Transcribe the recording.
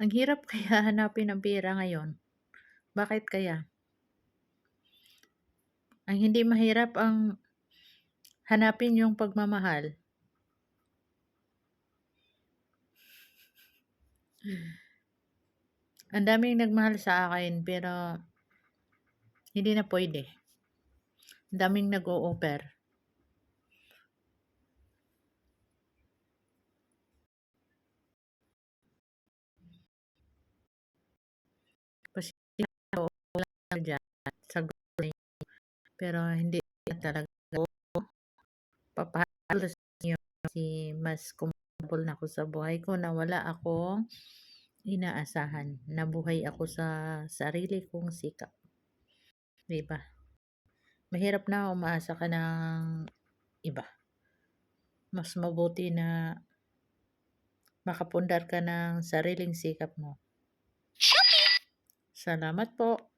Ang hirap kaya hanapin ng pera ngayon, bakit kaya? Ang hindi mahirap ang hanapin yung pagmamahal. Ang daming nagmahal sa akin pero hindi na puwede. Ang daming nag-o-offer. Pasensya na po kayo diyan, sagot ko na pero hindi na talaga ako papahal sa inyo kasi mas comfortable na ako sa buhay ko na wala akong inaasahan. Nabuhay ako sa sarili kong sikap, 'di ba? Mahirap na umaasa ka ng iba. Mas mabuti na makapundar ka ng sariling sikap mo. Salamat po.